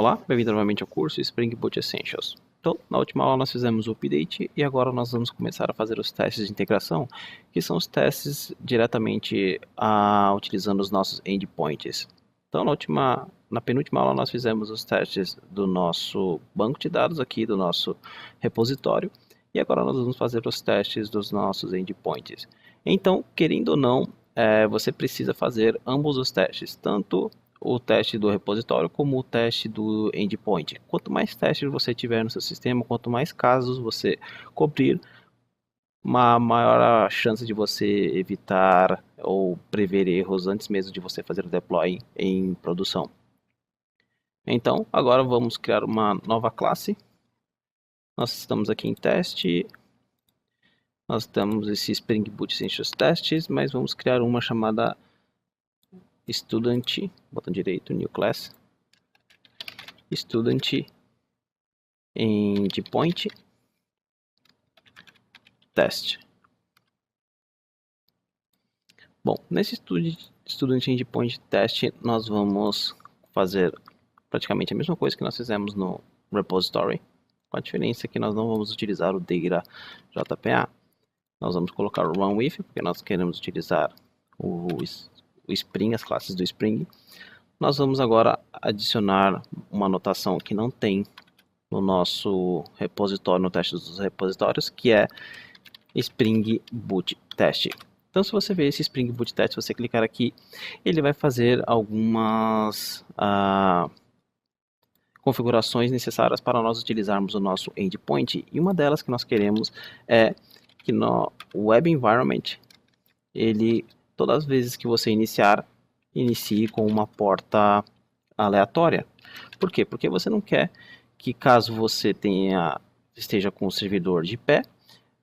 Olá, bem-vindo novamente ao curso Spring Boot Essentials. Então, na última aula nós fizemos o update e agora nós vamos começar a fazer os testes de integração, que são os testes diretamente utilizando os nossos endpoints. Então, na penúltima aula nós fizemos os testes do nosso banco de dados aqui, do nosso repositório, e agora nós vamos fazer os testes dos nossos endpoints. Então, querendo ou não, você precisa fazer ambos os testes, tanto o teste do repositório como o teste do endpoint. Quanto mais testes você tiver no seu sistema, quanto mais casos você cobrir, uma maior a chance de você evitar ou prever erros antes mesmo de você fazer o deploy em produção. Então, agora vamos criar uma nova classe. Nós estamos aqui em teste. Nós temos esse Spring Boot Essentials Tests, mas vamos criar uma chamada Student, botão direito, New Class, Student Endpoint Test. Bom, nesse Student Endpoint Test nós vamos fazer praticamente a mesma coisa que nós fizemos no repository, com a diferença que nós não vamos utilizar o Data JPA. Nós vamos colocar o Run With, porque nós queremos utilizar o Spring, as classes do Spring. Nós vamos agora adicionar uma anotação que não tem no nosso repositório, no teste dos repositórios, que é Spring Boot Test. Então, se você ver esse Spring Boot Test, você clicar aqui, ele vai fazer algumas configurações necessárias para nós utilizarmos o nosso endpoint. E uma delas que nós queremos é que no Web Environment, todas as vezes que você inicie com uma porta aleatória. Por quê? Porque você não quer que, caso você esteja com o servidor de pé,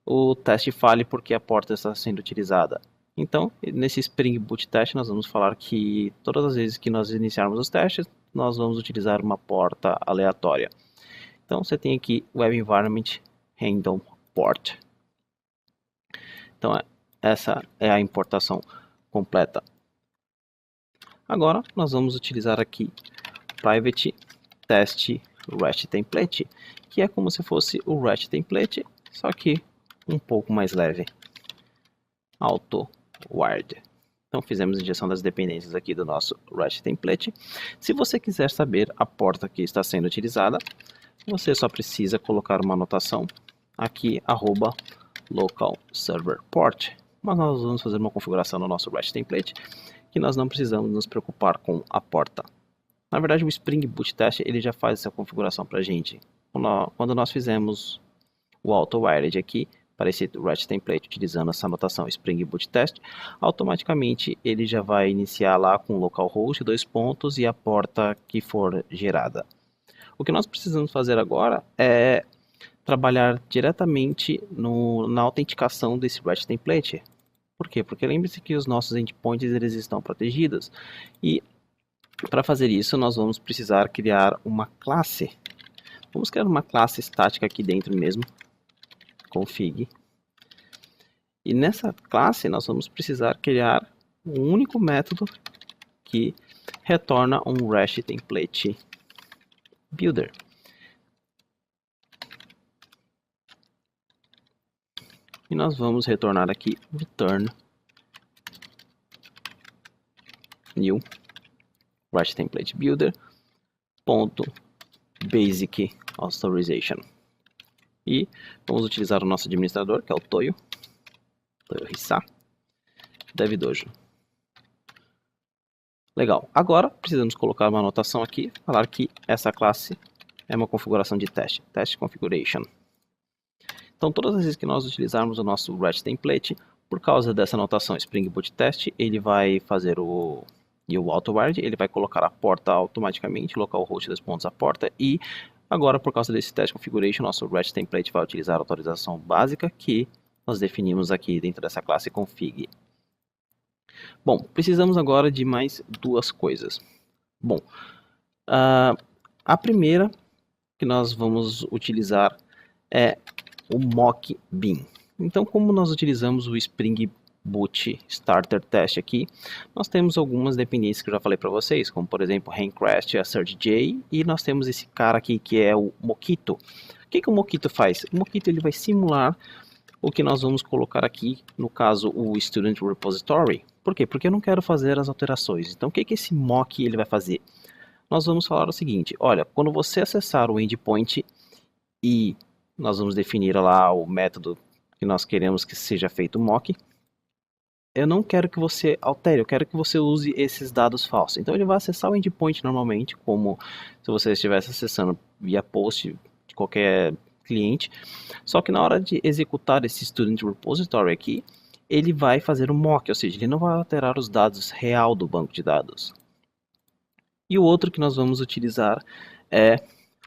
o teste falhe porque a porta está sendo utilizada. Então, nesse Spring Boot Test, nós vamos falar que todas as vezes que nós iniciarmos os testes, nós vamos utilizar uma porta aleatória. Então, você tem aqui Web Environment Random Port. Então, essa é a importação completa. Agora, nós vamos utilizar aqui Private Test REST Template, que é como se fosse o REST Template, só que um pouco mais leve. Auto-wired. Então, fizemos a injeção das dependências aqui do nosso REST Template. Se você quiser saber a porta que está sendo utilizada, você só precisa colocar uma anotação aqui, @local server port. Mas nós vamos fazer uma configuração no nosso REST Template que nós não precisamos nos preocupar com a porta. Na verdade, o Spring Boot Test ele já faz essa configuração para a gente. Quando nós fizemos o auto-wired aqui para esse REST Template utilizando essa anotação Spring Boot Test, automaticamente ele já vai iniciar lá com localhost, 2 pontos e a porta que for gerada. O que nós precisamos fazer agora é trabalhar diretamente na autenticação desse REST Template. Por quê? Porque lembre-se que os nossos endpoints eles estão protegidos e para fazer isso nós vamos precisar criar uma classe. Vamos criar uma classe estática aqui dentro mesmo, config. E nessa classe nós vamos precisar criar um único método que retorna um REST Template Builder. E nós vamos retornar aqui return new REST Template Builder .basic authorization. E vamos utilizar o nosso administrador, que é o Toyo Hissa DevDojo. Legal. Agora precisamos colocar uma anotação aqui, falar que essa classe é uma configuração de teste, test configuration. Então, todas as vezes que nós utilizarmos o nosso REST Template, por causa dessa anotação Spring Boot Test, ele vai fazer o auto-wired, ele vai colocar a porta automaticamente, localhost 2 pontos a porta, e agora, por causa desse test configuration, nosso REST Template vai utilizar a autorização básica que nós definimos aqui dentro dessa classe config. Bom, precisamos agora de mais duas coisas. Bom, a primeira que nós vamos utilizar é o mock bin. Então, como nós utilizamos o Spring boot starter test aqui, nós temos algumas dependências que eu já falei para vocês, como por exemplo Handcrest, AssertJ, e nós temos esse cara aqui que é o Mockito. O que o Mockito faz? O Mockito ele vai simular o que nós vamos colocar aqui, no caso o Student Repository. Por quê? Porque eu não quero fazer as alterações. Então o que esse mock ele vai fazer? Nós vamos falar o seguinte, olha, quando você acessar o endpoint e nós vamos definir lá o método que nós queremos que seja feito o mock, eu não quero que você altere, eu quero que você use esses dados falsos. Então ele vai acessar o endpoint normalmente, como se você estivesse acessando via post de qualquer cliente. Só que na hora de executar esse Student Repository aqui, ele vai fazer um mock, ou seja, ele não vai alterar os dados real do banco de dados. E o outro que nós vamos utilizar é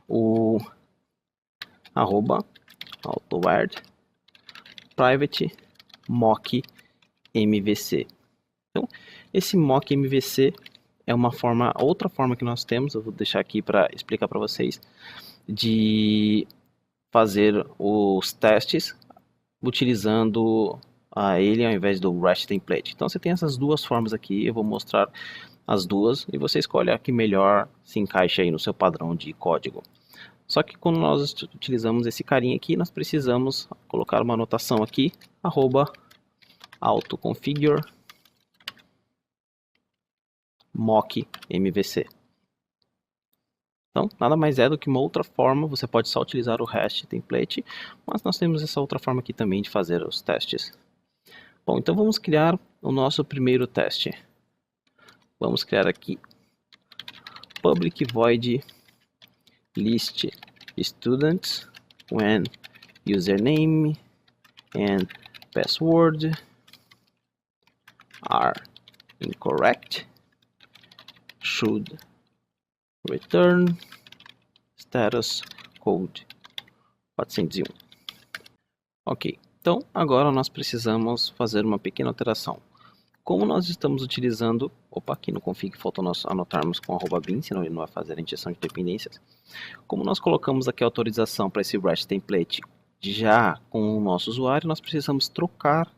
o @autoward private mock MVC. Então, esse mock MVC é uma forma, outra forma que nós temos, eu vou deixar aqui para explicar para vocês, de fazer os testes utilizando ele ao invés do REST template. Então você tem essas duas formas aqui, eu vou mostrar as duas e você escolhe a que melhor se encaixa aí no seu padrão de código. Só que quando nós utilizamos esse carinha aqui, nós precisamos colocar uma anotação aqui, @autoconfigure mock MVC. Então, nada mais é do que uma outra forma, você pode só utilizar o REST template, mas nós temos essa outra forma aqui também de fazer os testes. Bom, então vamos criar o nosso primeiro teste. Vamos criar aqui public void list students when username and password are incorrect should return status code 401. Ok, então agora nós precisamos fazer uma pequena alteração. Como nós estamos utilizando, aqui no config falta nós anotarmos com @bin, senão ele não vai fazer a injeção de dependências. Como nós colocamos aqui a autorização para esse REST template já com o nosso usuário, nós precisamos trocar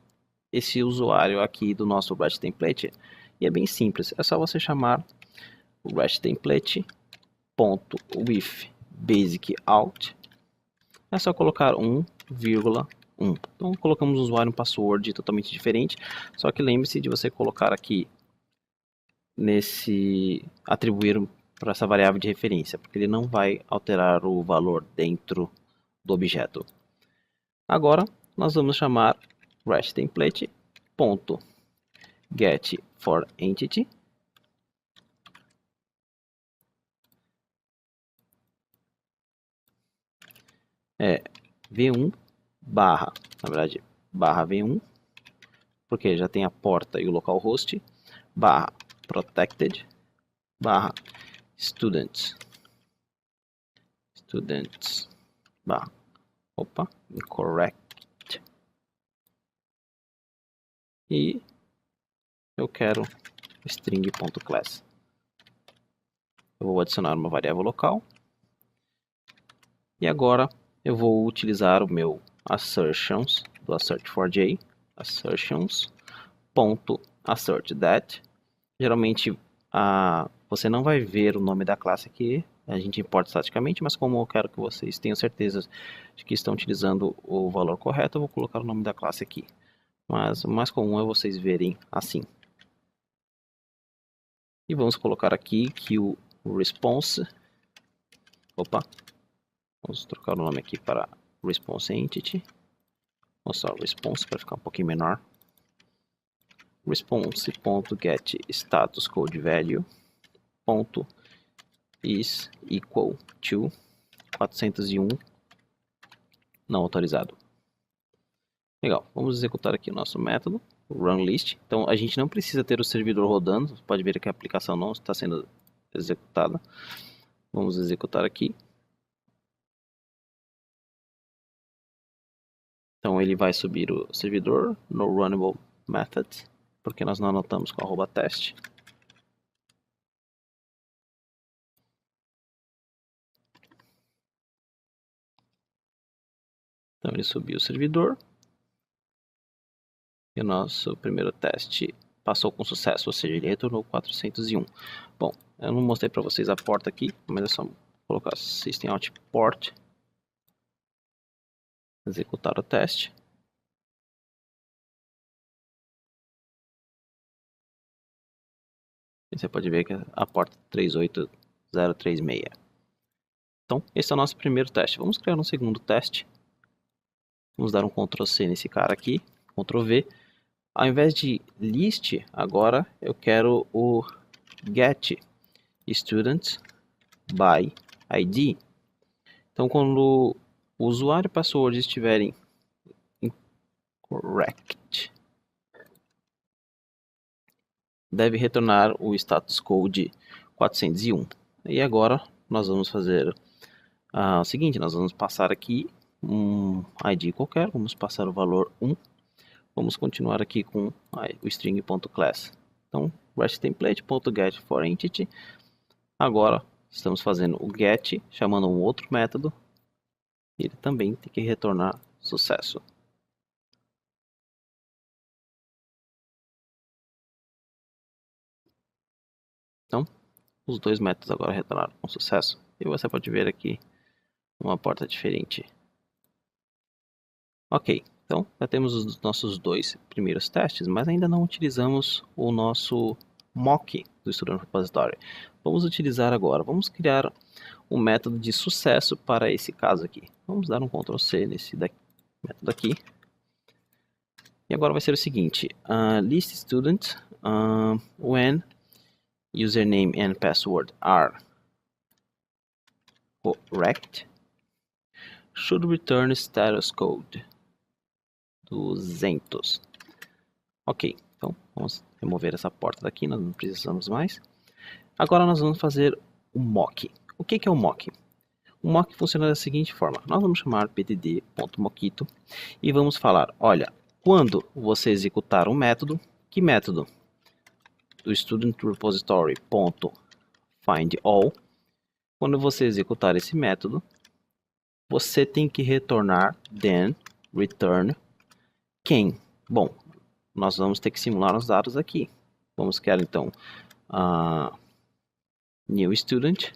esse usuário aqui do nosso REST template. E é bem simples, é só você chamar o REST template .with basic out, é só colocar 1,1. Então colocamos um usuário e um password totalmente diferente, só que lembre-se de você colocar aqui atribuir para essa variável de referência, porque ele não vai alterar o valor dentro do objeto. Agora nós vamos chamar REST template .get for entity v1 barra, na verdade, barra v1, porque já tem a porta e o localhost, barra protected, barra students, barra, incorrect, e eu quero string.class. Eu vou adicionar uma variável local, e agora eu vou utilizar o meu assertions do assert4j, assertions.assertThat. Geralmente você não vai ver o nome da classe aqui, a gente importa staticamente, mas como eu quero que vocês tenham certeza de que estão utilizando o valor correto, eu vou colocar o nome da classe aqui. Mas o mais comum é vocês verem assim. E vamos colocar aqui que o response, vamos trocar o nome aqui para response entity, vamos só response para ficar um pouquinho menor, response.get status code value is equal to 401 não autorizado. Legal, vamos executar aqui o nosso método, o runList. Então a gente não precisa ter o servidor rodando, você pode ver que a aplicação não está sendo executada. Vamos executar aqui. Então ele vai subir o servidor no runnable method, porque nós não anotamos com @test. Então ele subiu o servidor. o nosso primeiro teste passou com sucesso, ou seja, ele retornou 401. Bom, eu não mostrei para vocês a porta aqui, mas é só colocar System Out Port, executar o teste. E você pode ver que é a porta 38036. Então, esse é o nosso primeiro teste. Vamos criar um segundo teste. Vamos dar um Ctrl C nesse cara aqui, Ctrl V. Ao invés de list, agora eu quero o get student by ID. Então, quando o usuário e password estiverem incorrect, deve retornar o status code 401. E agora nós vamos fazer o seguinte, nós vamos passar aqui um ID qualquer, vamos passar o valor 1. Vamos continuar aqui com o string.class. Então, REST_template.getForEntity. Agora estamos fazendo o get, chamando um outro método. Ele também tem que retornar sucesso. Então, os dois métodos agora retornaram com sucesso. E você pode ver aqui uma porta diferente. Ok, então já temos os nossos dois primeiros testes, mas ainda não utilizamos o nosso mock do Student Repository. Vamos utilizar agora, vamos criar um método de sucesso para esse caso aqui. Vamos dar um Ctrl C nesse método aqui. E agora vai ser o seguinte, list student when username and password are correct should return status code 200. Ok, então vamos remover essa porta daqui, nós não precisamos mais. Agora nós vamos fazer o mock. O que é o mock? O mock funciona da seguinte forma, nós vamos chamar pdd.mockito e vamos falar, olha, quando você executar um método, que método? Do student repository.findAll, quando você executar esse método, você tem que retornar then return quem? Bom, nós vamos ter que simular os dados aqui. Vamos criar então new student.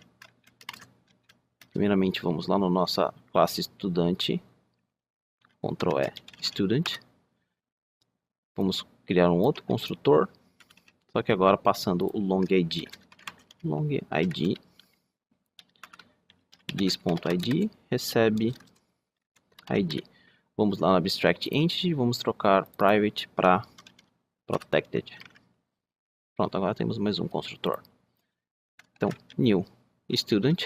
Primeiramente vamos lá na nossa classe estudante, Ctrl E, student. Vamos criar um outro construtor, só que agora passando o long id. Long id this.id recebe id. Vamos lá no abstract entity, vamos trocar private para protected. Pronto, agora temos mais um construtor. Então, new student.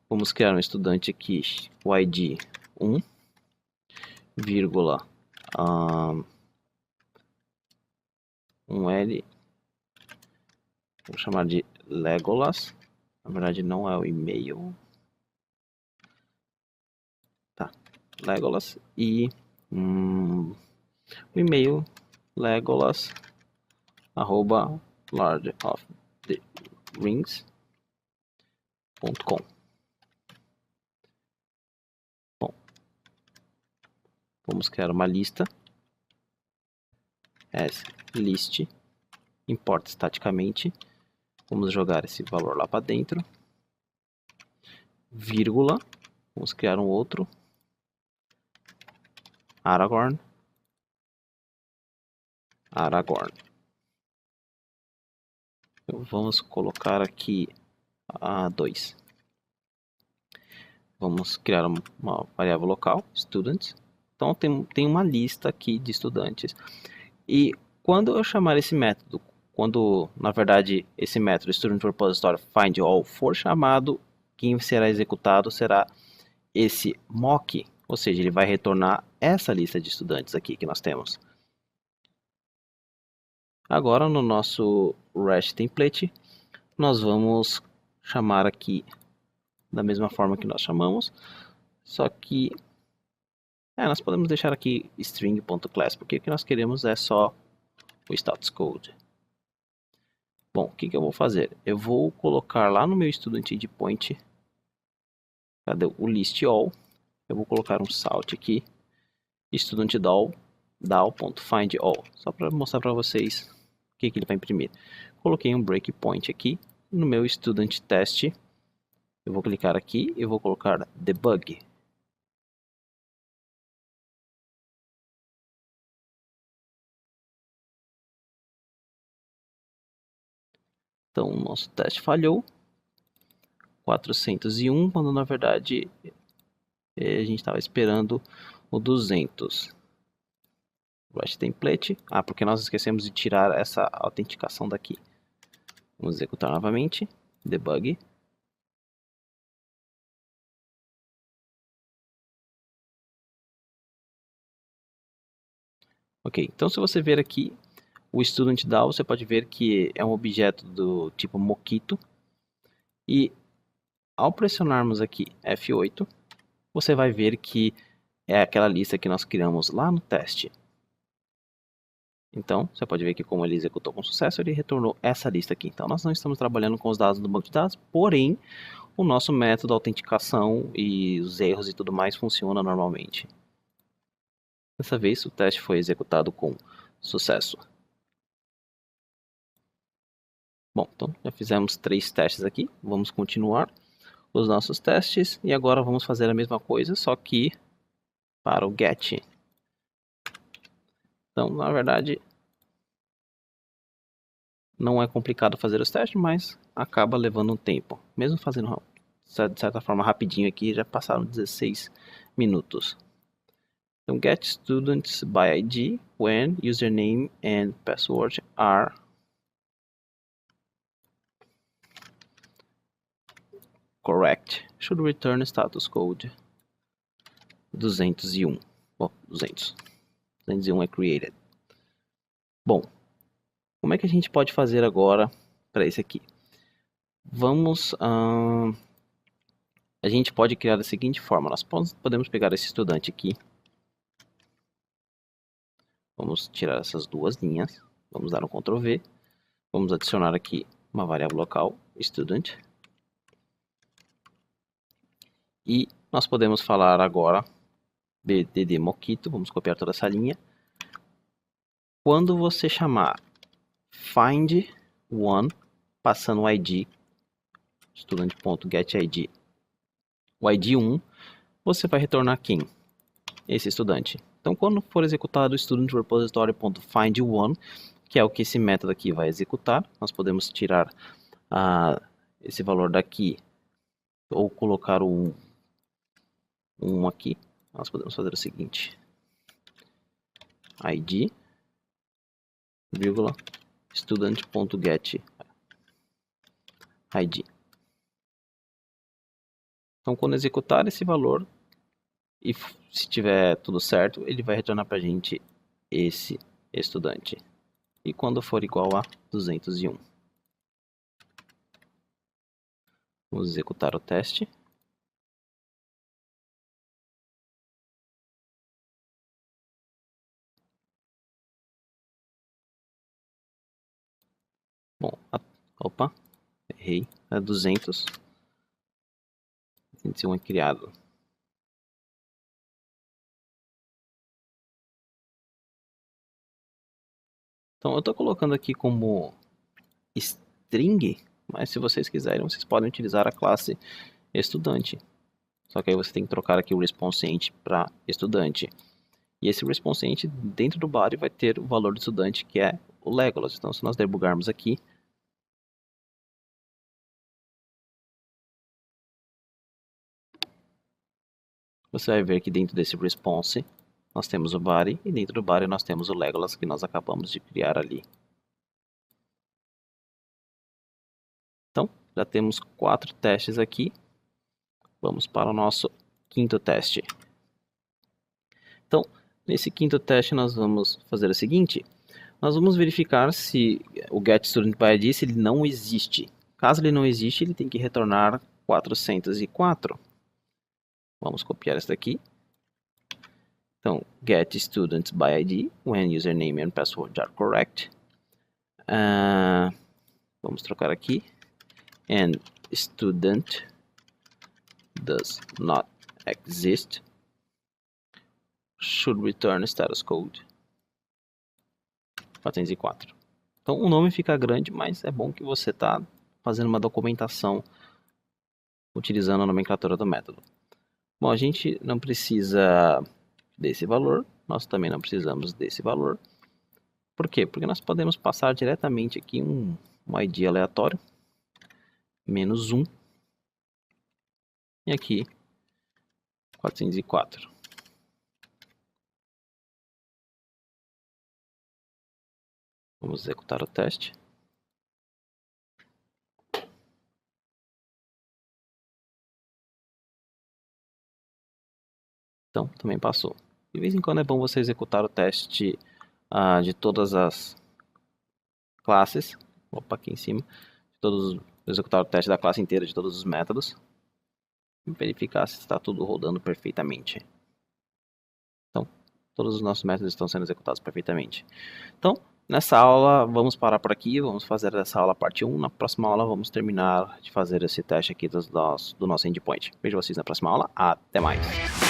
Vamos criar um estudante aqui, o id 1, vírgula, um L, vou chamar de Legolas. Na verdade não é o e-mail. Tá, Legolas e o e-mail Legolas @ lordoftherings.com. Bom, vamos criar uma lista as list, importa estaticamente, vamos jogar esse valor lá para dentro, vírgula, vamos criar um outro Aragorn. Vamos colocar aqui a 2. Vamos criar uma variável local, students. Então tem uma lista aqui de estudantes. E quando eu chamar esse método, quando na verdade esse método student repository find all for chamado, quem será executado será esse mock, ou seja, ele vai retornar essa lista de estudantes aqui que nós temos. Agora no nosso REST template, nós vamos chamar aqui da mesma forma que nós chamamos, só que nós podemos deixar aqui string.class, porque o que nós queremos é só o status code. Bom, o que eu vou fazer? Eu vou colocar lá no meu student id point, cadê o list all? Eu vou colocar um salt aqui, student all DAO.findAll, só para mostrar para vocês o que ele vai imprimir. Coloquei um breakpoint aqui no meu student test. Eu vou clicar aqui e vou colocar debug. Então, o nosso teste falhou. 401, quando na verdade a gente estava esperando o 200. Rush template. Porque nós esquecemos de tirar essa autenticação daqui. Vamos executar novamente. Debug. Ok, então se você ver aqui o student DAO, você pode ver que é um objeto do tipo Mockito. E ao pressionarmos aqui F8, você vai ver que é aquela lista que nós criamos lá no teste. Então, você pode ver que como ele executou com sucesso, ele retornou essa lista aqui. Então, nós não estamos trabalhando com os dados do banco de dados, porém, o nosso método de autenticação e os erros e tudo mais funciona normalmente. Dessa vez, o teste foi executado com sucesso. Bom, então já fizemos 3 testes aqui. Vamos continuar os nossos testes e agora vamos fazer a mesma coisa, só que para o get. Então, na verdade, não é complicado fazer os testes, mas acaba levando um tempo. Mesmo fazendo de certa forma rapidinho aqui, já passaram 16 minutos. Então, get students by ID when username and password are correct. Should return status code 201. Bom, 201 é created. Bom, como é que a gente pode fazer agora para esse aqui? Vamos... a gente pode criar da seguinte forma. Nós podemos pegar esse estudante aqui. Vamos tirar essas duas linhas. Vamos dar um Ctrl V. Vamos adicionar aqui uma variável local, student. E nós podemos falar agora bdd Mockito. Vamos copiar toda essa linha. Quando você chamar find one, passando o ID, student.getID, o ID 1, você vai retornar quem? Esse estudante. Então, quando for executado o student repository.findOne, que é o que esse método aqui vai executar, nós podemos tirar esse valor daqui ou colocar o 1 aqui. Nós podemos fazer o seguinte: id, vírgula, student.getID. Então, quando executar esse valor, e se tiver tudo certo, ele vai retornar para a gente esse estudante. E quando for igual a 201. Vamos executar o teste. Bom, opa, errei. É 200. 201 é criado. Então eu estou colocando aqui como string, mas se vocês quiserem, vocês podem utilizar a classe estudante. Só que aí você tem que trocar aqui o responseInt para estudante. E esse responseInt dentro do body vai ter o valor do estudante, que é o Legolas. Então se nós debugarmos aqui, você vai ver que dentro desse response nós temos o body e dentro do body nós temos o Legolas que nós acabamos de criar ali. Então, já temos 4 testes aqui. Vamos para o nosso quinto teste. Então, nesse quinto teste nós vamos fazer o seguinte. Nós vamos verificar se o getStudentById se ele não existe. Caso ele não existe, ele tem que retornar 404. Vamos copiar esse daqui. Então, getStudentById when username and password are correct. Vamos trocar aqui. And student does not exist should return status code 404. Então o nome fica grande, mas é bom que você está fazendo uma documentação utilizando a nomenclatura do método. Bom, a gente não precisa desse valor, nós também não precisamos desse valor. Por quê? Porque nós podemos passar diretamente aqui um ID aleatório, menos 1, e aqui 404. Vamos executar o teste. Então, também passou. De vez em quando é bom você executar o teste de todas as classes. Opa, aqui em cima. Executar o teste da classe inteira de todos os métodos. E verificar se está tudo rodando perfeitamente. Então, todos os nossos métodos estão sendo executados perfeitamente. Então, nessa aula, vamos parar por aqui. Vamos fazer essa aula parte 1. Na próxima aula, vamos terminar de fazer esse teste aqui do nosso endpoint. Vejo vocês na próxima aula. Até mais!